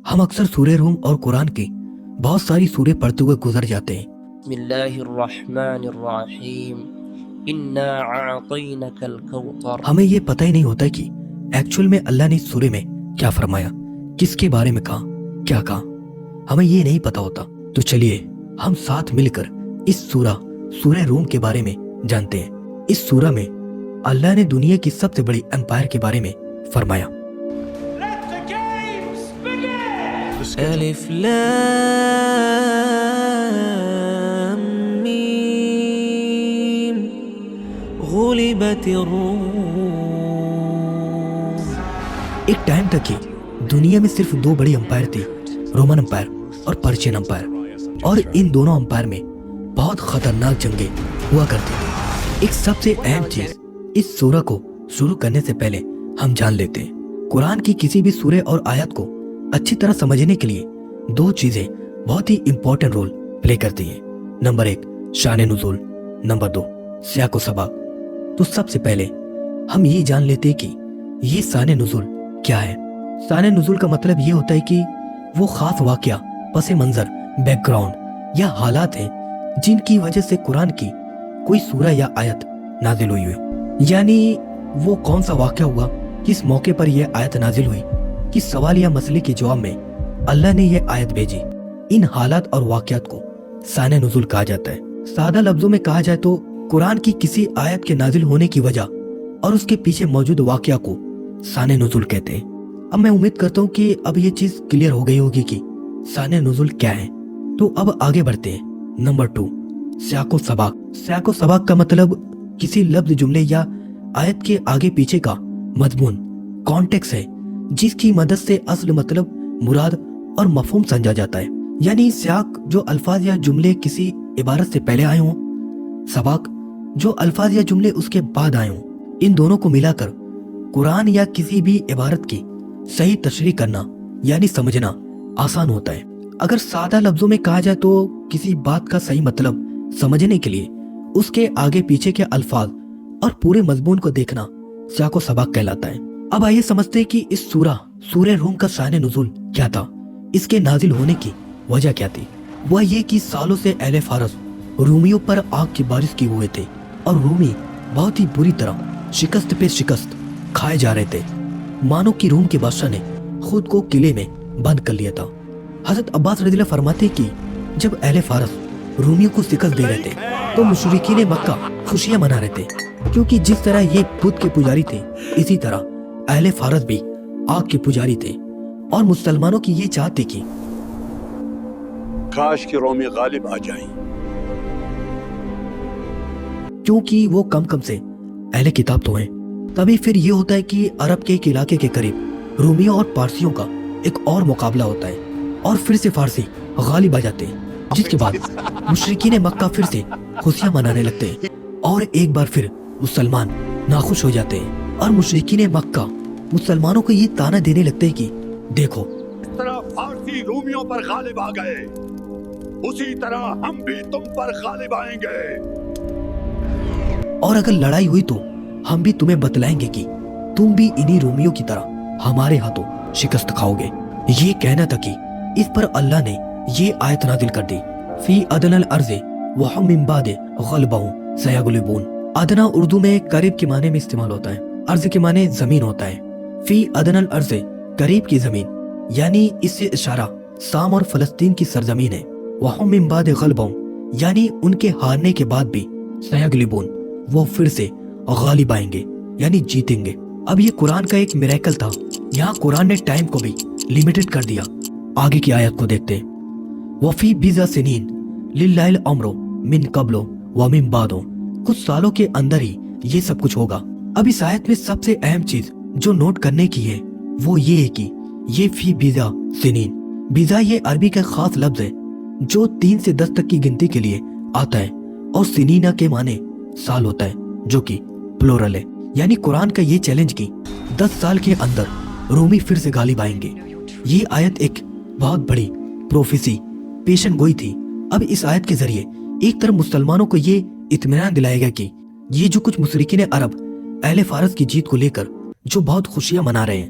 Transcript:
ہم اکثر سورہ روم اور قرآن کی بہت ساری سورے پڑھتے ہوئے گزر جاتے ہیں۔ بسم اللہ الرحمن الرحیم انا اعطینک الکوثر۔ ہمیں یہ پتہ ہی نہیں ہوتا کہ ایکچول میں اللہ نے اس سورے میں کیا فرمایا، کس کے بارے میں کہا، کیا کہا، ہمیں یہ نہیں پتا ہوتا۔ تو چلیے ہم ساتھ مل کر اس سورہ روم کے بارے میں جانتے ہیں۔ اس سورہ میں اللہ نے دنیا کی سب سے بڑی امپائر کے بارے میں فرمایا۔ الف لام میم غلبت الروم۔ ایک ٹائم تک کہ دنیا میں صرف دو بڑی امپائر تھی، رومن امپائر اور پرشین امپائر، اور ان دونوں امپائر میں بہت خطرناک جنگیں ہوا کرتی تھی۔ ایک سب سے اہم چیز اس سورہ کو شروع کرنے سے پہلے ہم جان لیتے ہیں۔ قرآن کی کسی بھی سورہ اور آیت کو اچھی طرح سمجھنے کے لیے دو چیزیں بہت ہی امپورٹنٹ رول پلے کرتی ہیں۔ نمبر 1 شان نزول، نمبر 2 سیاق و سباق۔ تو سب سے پہلے ہم یہ جان لیتے ہیں کہ یہ شان نزول کیا ہے۔ شان نزول کا مطلب یہ ہوتا ہے کہ وہ خاص واقعہ، پس منظر، بیک گراؤنڈ یا حالات ہیں جن کی وجہ سے قرآن کی کوئی سورہ یا آیت نازل ہوئی ہے۔ یعنی وہ کون سا واقعہ ہوا، کس موقع پر یہ آیت نازل ہوئی، کس سوال یا مسئلے کے جواب میں اللہ نے یہ آیت بھیجی۔ ان حالات اور واقعات کو شان نزول کہا جاتا ہے۔ سادہ لفظوں میں کہا جائے تو قرآن کی کسی آیت کے نازل ہونے کی وجہ اور اس کے پیچھے موجود واقعہ کو شان نزول کہتے ہیں۔ اب میں امید کرتا ہوں کہ اب یہ چیز کلیئر ہو گئی ہوگی کہ شان نزول کیا ہے۔ تو اب آگے بڑھتے ہیں۔ نمبر 2 سیاق و سباق۔ سیاق و سباق کا مطلب کسی لفظ، جملے یا آیت کے آگے پیچھے کا مضمون، کانٹیکس ہے، جس کی مدد سے اصل مطلب، مراد اور مفہوم سمجھا جاتا ہے۔ یعنی سیاق جو الفاظ یا جملے کسی عبارت سے پہلے آئے ہوں، سباق جو الفاظ یا جملے اس کے بعد آئے ہوں، ان دونوں کو ملا کر قرآن یا کسی بھی عبارت کی صحیح تشریح کرنا یعنی سمجھنا آسان ہوتا ہے۔ اگر سادہ لفظوں میں کہا جائے تو کسی بات کا صحیح مطلب سمجھنے کے لیے اس کے آگے پیچھے کے الفاظ اور پورے مضمون کو دیکھنا سیاق و سباق کہلاتا ہے۔ اب آئیے سمجھتے ہیں کہ اس سورہ روم کا شان نزول کیا تھا، اس کے نازل ہونے کی وجہ کیا تھی۔ وہ یہ کہ سالوں سے اہل فارس رومیوں پر آگ کی بارش کیے ہوئے تھے اور رومی بہت ہی بری طرح شکست پہ شکست کھائے جا رہے تھے، مانو کہ روم کے بادشاہ نے خود کو قلعے میں بند کر لیا تھا۔ حضرت عباس رضی اللہ فرماتے کہ جب اہل فارس رومیوں کو شکست دے رہے تھے تو مشرکین مکہ خوشیاں منا رہے تھے، کیونکہ جس طرح یہ بت کے پجاری تھے اسی طرح اہل فارس بھی آگ کے پجاری تھے، اور مسلمانوں کی یہ چاہت تھی کہ کاش کہ رومی غالب آ جائیں، کیونکہ وہ کم سے اہل کتاب تو ہیں۔ تبھی پھر یہ ہوتا ہے کہ عرب کے ایک علاقے کے قریب رومیوں اور پارسیوں کا ایک اور مقابلہ ہوتا ہے، اور پھر سے فارسی غالب آ جاتے ہیں، جس کے بعد مشرکین مکہ پھر سے خوشیاں منانے لگتے ہیں، اور ایک بار پھر مسلمان ناخوش ہو جاتے ہیں، اور مشرکین مکہ مسلمانوں کو یہ طعنہ دینے لگتے ہیں کہ دیکھو اس طرح فارسی رومیوں پر غالب آ گئے، اسی طرح ہم بھی تم پر غالب آئیں گے، اور اگر لڑائی ہوئی تو ہم بھی تمہیں بتلائیں گے کہ تم بھی انہی رومیوں کی طرح ہمارے ہاتھوں شکست کھاؤ گے۔ یہ کہنا تھا کہ اس پر اللہ نے یہ آیت نازل کر دی، فی ادنی الارض وہم من بعد غلبہم سیغلبون۔ ادنا اردو میں قریب کے معنی میں استعمال ہوتا ہے، ارض کے معنی زمین ہوتا ہے۔ فی ادنی الارض قریب کی زمین، یعنی اس سے اشارہ شام اور فلسطین کی سرزمین ہے۔ وہم من بعد غلبہم یعنی ان کے ہارنے کے بعد بھی سیغلبون وہ پھر سے غالب آئیں گے، یعنی جیتیں گے۔ اب یہ قرآن کا ایک میریکل تھا۔ یہاں قرآن نے ٹائم کو بھی لیمیٹڈ کر دیا۔ آگے کی آیت کو دیکھتے ہیں، وَفِي بِضْعِ سِنِينَ لِلَّهِ الْأَمْرُ مِنْ قَبْلُ وَمِنْ بَعْدُ۔ کچھ سالوں کے اندر ہی یہ سب کچھ ہوگا۔ اب اس آیت میں سب سے اہم چیز جو نوٹ کرنے کی ہے وہ یہ ہے کہ یہ فی بیضع سنین، بیضع یہ عربی کا خاص لفظ ہے جو 3 سے 10 تک کی گنتی کے لیے آتا ہے، اور سنینہ کے معنی سال ہوتا ہے جو کہ پلورل ہے۔ یعنی قرآن کا یہ چیلنج کہ 10 سال کے اندر رومی پھر سے غالب آئیں گے۔ یہ آیت ایک بہت بڑی پروفیسی، پیشن گوئی تھی۔ اب اس آیت کے ذریعے ایک طرف مسلمانوں کو یہ اطمینان دلائے گا کہ یہ جو کچھ مشرکین عرب اہل فارس کی جیت کو لے کر جو بہت خوشیاں منا رہے ہیں